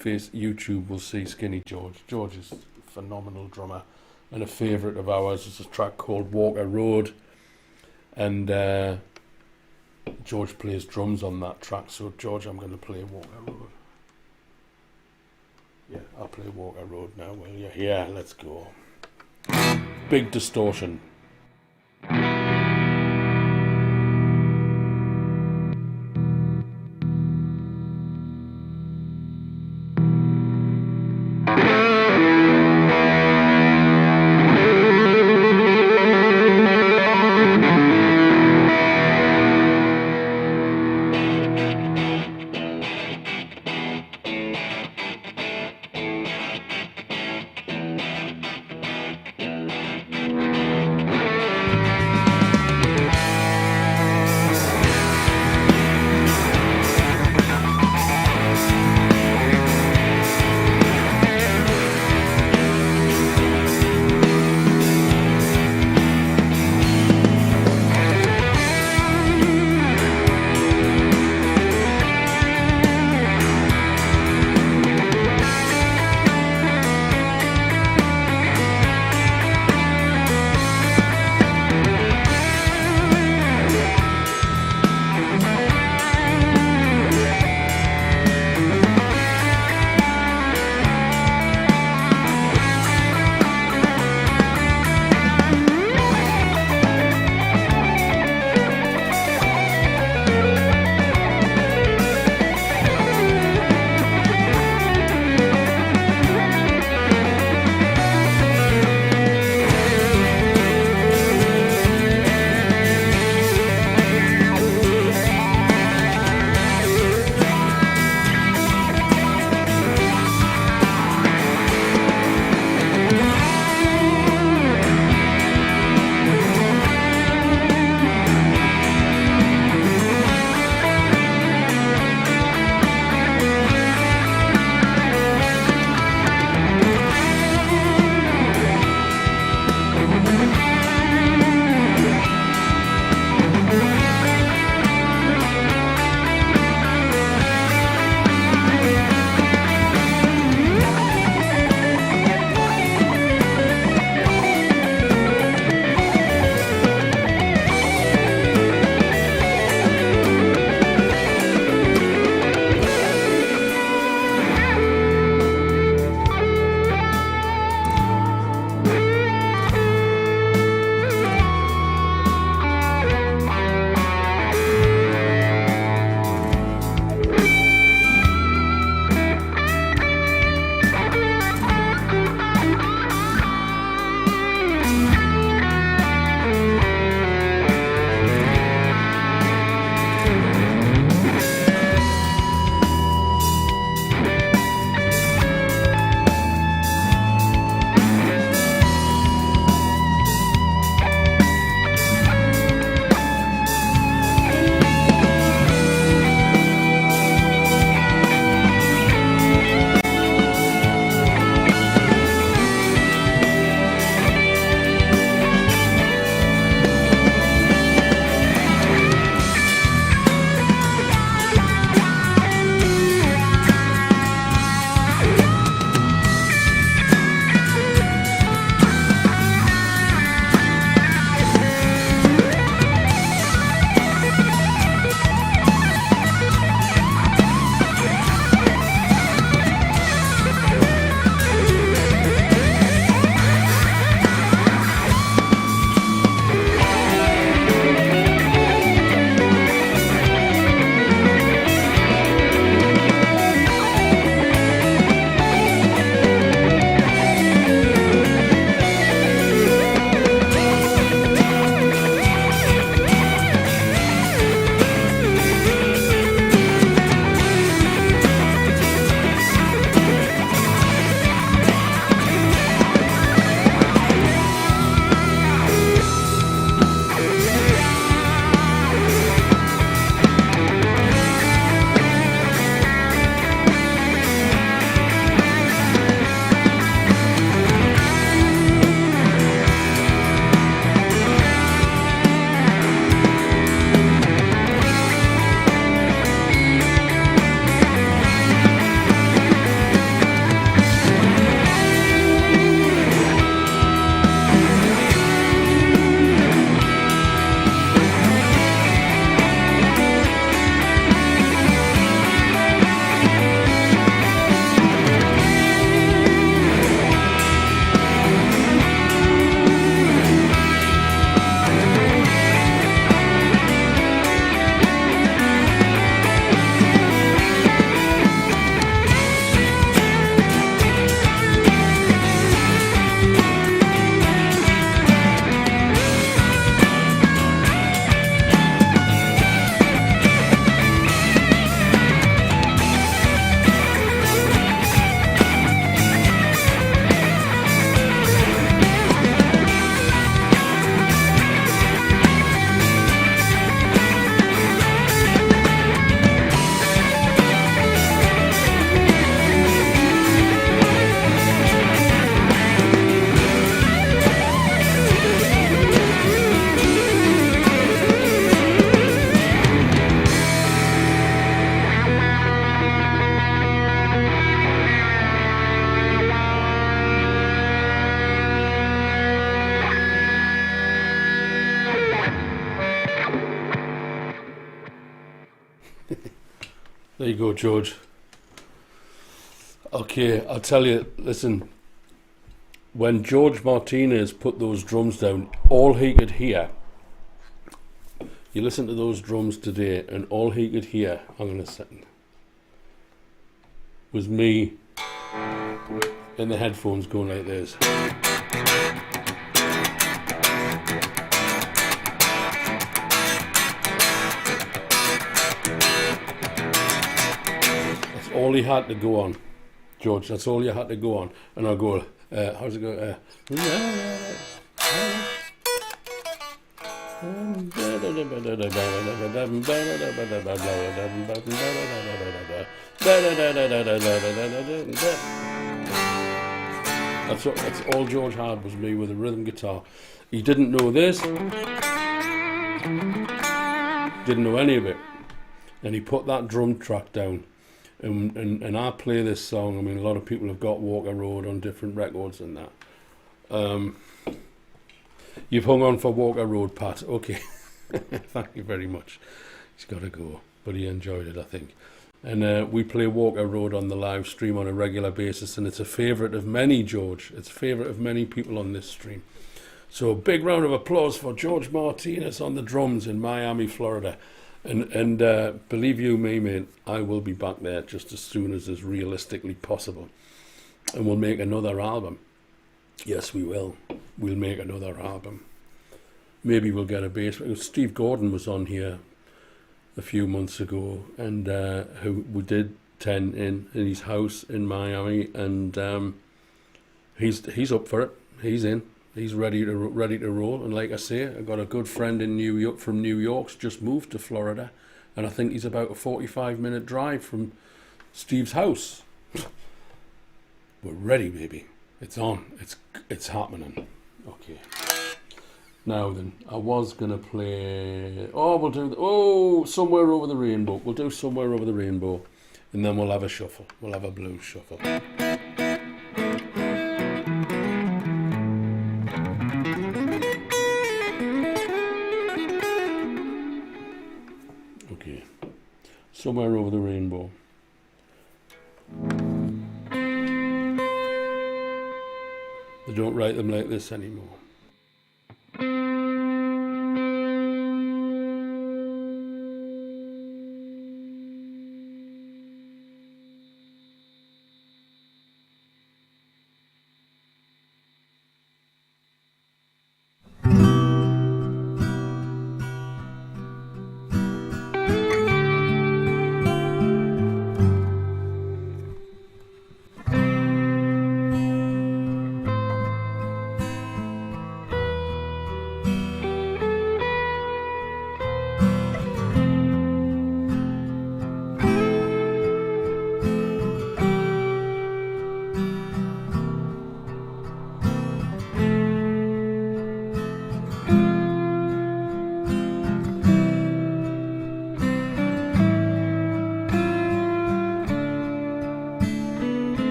YouTube will see Skinny George. George is a phenomenal drummer and a favourite of ours. It's a track called Walker Road, and George plays drums on that track. So George, I'm going to play Walker Road. Yeah, I'll play Walker Road now, will you? Yeah, let's go. Big distortion. There you go, George. Okay, I'll tell you, listen, when George Martinez put those drums down, all he could hear, you listen to those drums today, and all he could hear, hang on a second, was me in the headphones going like this. That's all he had to go on, George, that's all you had to go on. And I'll go, how's it go? That's all George had, was me with a rhythm guitar. He didn't know this, didn't know any of it, and he put that drum track down. And I play this song. I mean, a lot of people have got Walker Road on different records and that. You've hung on for Walker Road, Pat. Okay. Thank you very much. He's got to go, but he enjoyed it, I think. And we play Walker Road on the live stream on a regular basis, and it's a favourite of many, George. It's a favourite of many people on this stream. So a big round of applause for George Martinez on the drums in Miami, Florida. And believe you me, mate, I will be back there just as soon as is realistically possible. And we'll make another album. Yes, we will. We'll make another album. Maybe we'll get a bass. Steve Gordon was on here a few months ago, and who we did 10 in his house in Miami, and he's up for it. He's in. He's ready to roll. And like I say, I've got a good friend in New York from New York's just moved to Florida, and I think he's about a 45-minute drive from Steve's house. We're ready, baby. It's on. It's happening. Okay. Now then, I was gonna play. We'll do. Somewhere Over the Rainbow. We'll do Somewhere Over the Rainbow, and then we'll have a shuffle. We'll have a blues shuffle. Okay. Somewhere Over the Rainbow. They don't write them like this anymore.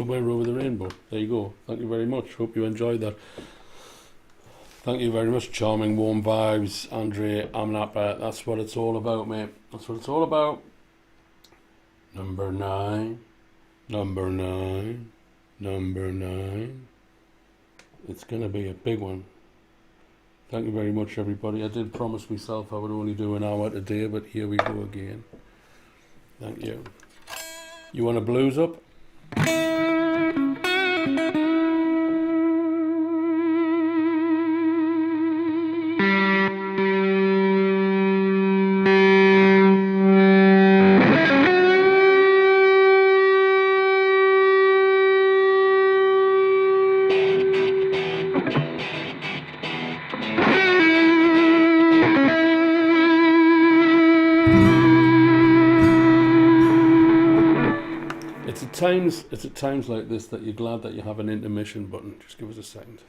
Somewhere Over the Rainbow. There you go. Thank you very much. Hope you enjoyed that. Thank you very much. Charming, warm vibes, Andre. I'm Napa. That's what it's all about, mate. That's what it's all about. Number 9. Number 9. Number 9. It's going to be a big one. Thank you very much, everybody. I did promise myself I would only do an hour today, but here we go again. Thank you. You want a blues up? It's at times like this that you're glad that you have an intermission button. Just give us a second.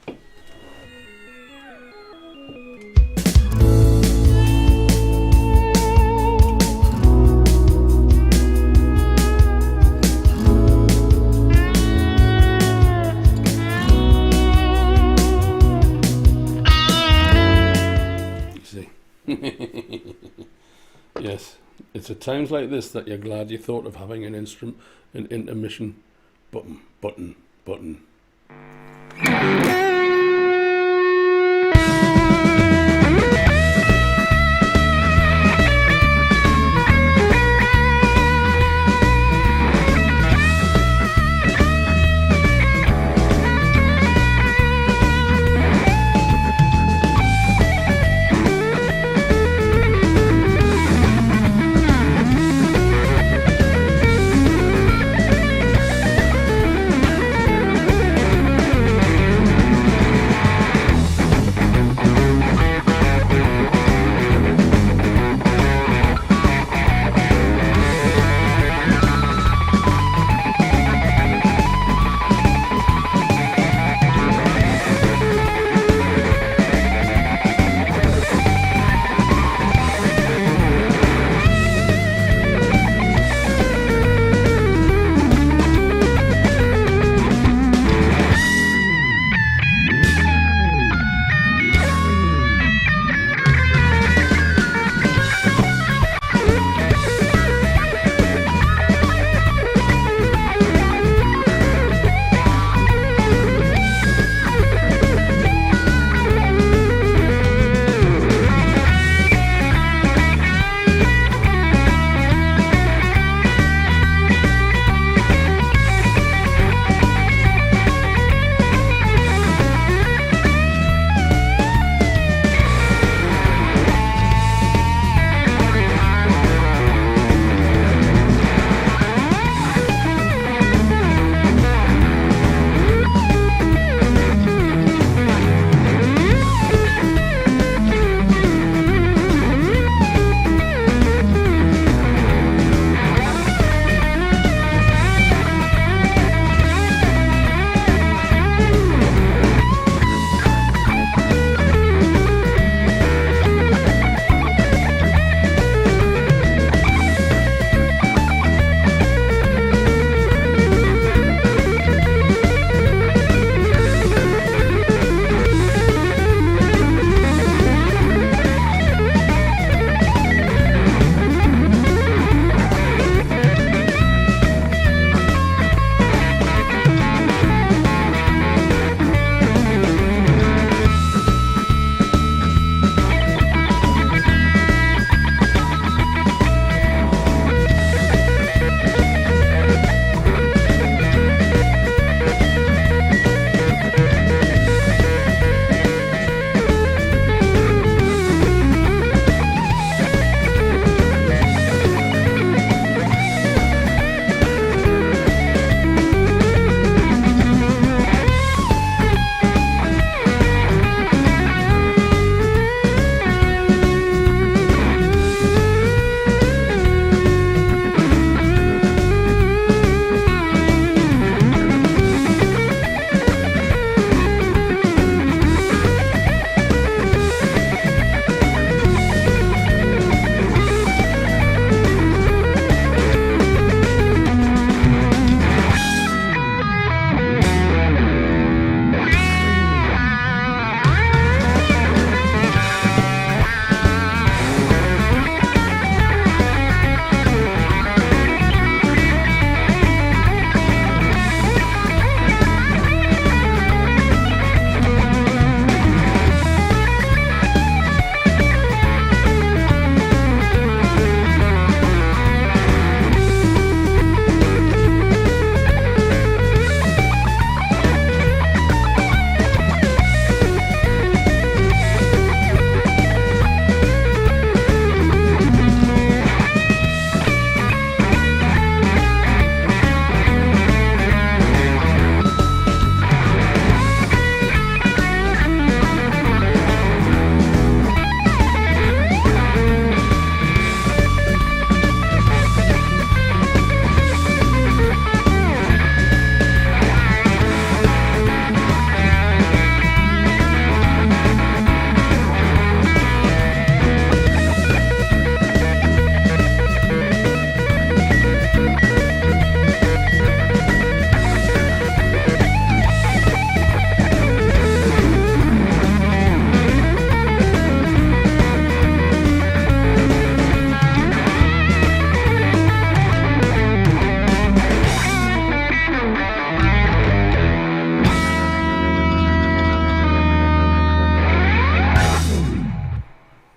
You see. Yes, it's at times like this that you're glad you thought of having an intermission button.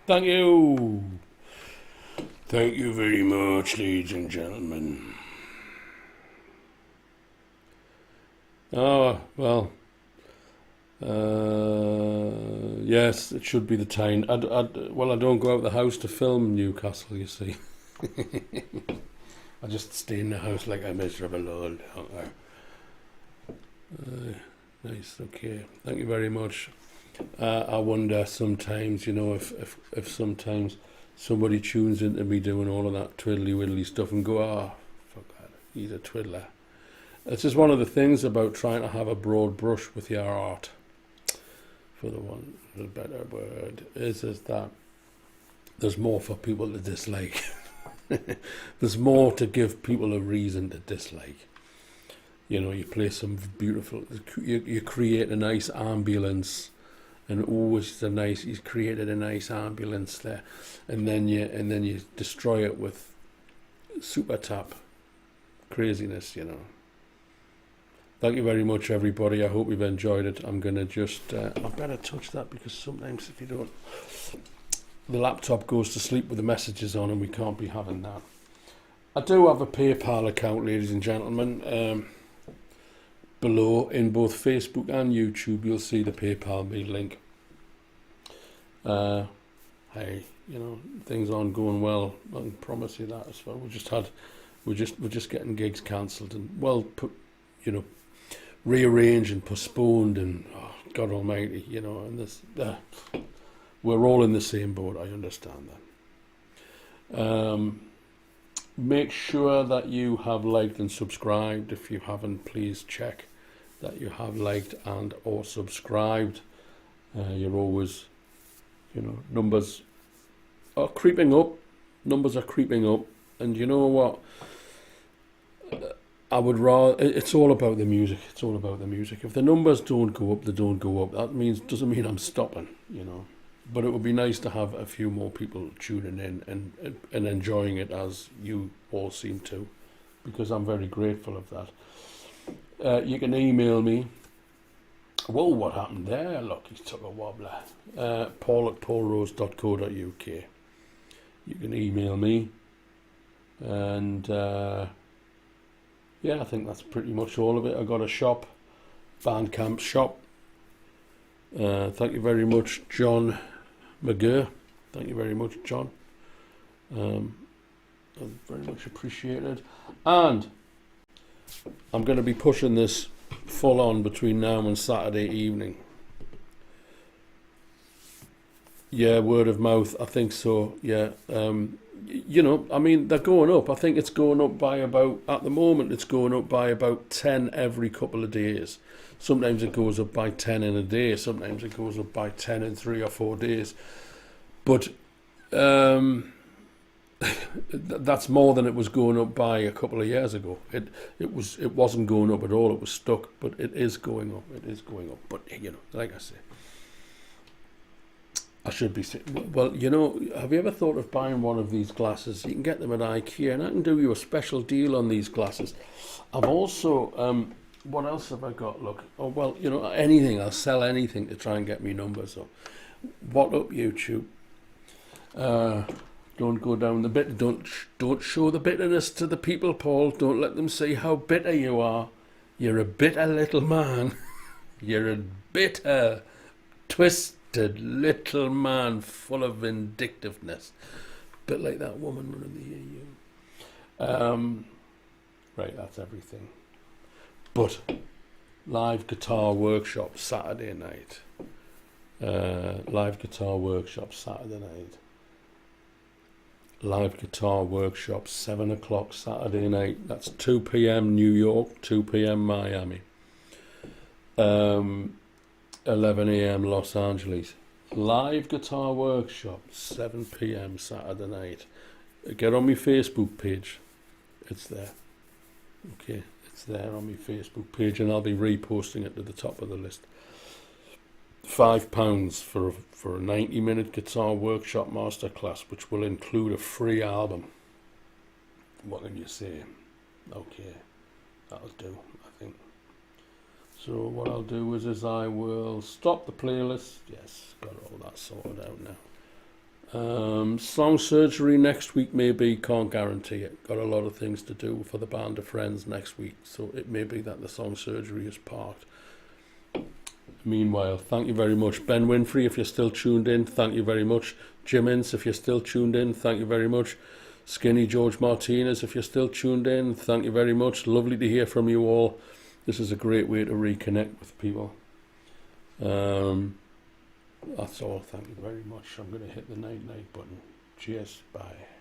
Thank you. Thank you very much, ladies and gentlemen. Oh, well. Yes, it should be the time. Well, I don't go out the house to film Newcastle, you see. I just stay in the house like a miserable old hunter. Nice, okay. Thank you very much. I wonder sometimes, you know, if sometimes somebody tunes into me doing all of that twiddly-widdly stuff and go, oh, fuck that, he's a twiddler. It's just one of the things about trying to have a broad brush with your art, for the one, the better word, is that there's more for people to dislike. There's more to give people a reason to dislike. You know, you play some beautiful, you create a nice ambulance, and always he's created a nice ambulance there, and then you destroy it with super tap craziness, you know. Thank you very much, everybody. I hope you've enjoyed it. I'm gonna just I better touch that, because sometimes if you don't, the laptop goes to sleep with the messages on, and we can't be having that. I do have a PayPal account, ladies and gentlemen. Below in both Facebook and YouTube, you'll see the PayPal me link. Hey, you know, things aren't going well. I can promise you that as well. We're just getting gigs cancelled and you know, rearranged and postponed, and oh, God Almighty, you know, and this. We're all in the same boat. I understand that. Make sure that you have liked and subscribed. If you haven't, please check that you have liked and or subscribed. You're always, you know, numbers are creeping up. Numbers are creeping up, and you know what? I would rather. It's all about the music. It's all about the music. If the numbers don't go up, they don't go up. That doesn't mean I'm stopping. You know. But it would be nice to have a few more people tuning in and enjoying it as you all seem to, because I'm very grateful of that. You can email me. Whoa, what happened there? Look, he took a wobbler. paul@paulrose.co.uk. You can email me. And yeah, I think that's pretty much all of it. I got a shop, Bandcamp shop. Thank you very much, John McGurr. Thank you very much, John. Very much appreciated. And I'm going to be pushing this full on between now and Saturday evening. Yeah, word of mouth, I think so. Yeah. You know, I mean, they're going up. I think it's going up by about, at the moment, it's going up by about 10 every couple of days. Sometimes it goes up by 10 in a day. Sometimes it goes up by 10 in 3 or 4 days. But that's more than it was going up by a couple of years ago. It wasn't going up at all. It was stuck. But it is going up. It is going up. But you know, like I say, I should be saying, well, you know, have you ever thought of buying one of these glasses? You can get them at IKEA, and I can do you a special deal on these glasses. I've also, what else have I got? Look, oh well, you know, anything. I'll sell anything to try and get me numbers up. What up, YouTube? Don't go down the bit. Don't show the bitterness to the people, Paul. Don't let them see how bitter you are. You're a bitter little man. You're a bitter, twisted little man full of vindictiveness. Bit like that woman running the EU. Right, that's everything. But live guitar workshop Saturday night. Live guitar workshop Saturday night. Live guitar workshop 7 o'clock Saturday night. That's 2 p.m. New York, 2 p.m. Miami. 11 a.m. Los Angeles. Live guitar workshop 7 p.m. Saturday night. Get on my Facebook page. It's there. Okay, it's there on my Facebook page, and I'll be reposting it to the top of the list. £5 for a 90-minute guitar workshop masterclass, which will include a free album. What can you say? Okay, that'll do, I think. So what I'll do is I will stop the playlist. Yes, got all that sorted out now. Song surgery next week maybe, can't guarantee it. Got a lot of things to do for the Band of Friends next week, so it may be that the song surgery is parked. Meanwhile, thank you very much. Ben Winfrey, if you're still tuned in, thank you very much. Jim Ince, if you're still tuned in, thank you very much. Skinny George Martinez, if you're still tuned in, thank you very much. Lovely to hear from you all. This is a great way to reconnect with people. That's all. Thank you very much. I'm going to hit the night button. Cheers. Bye.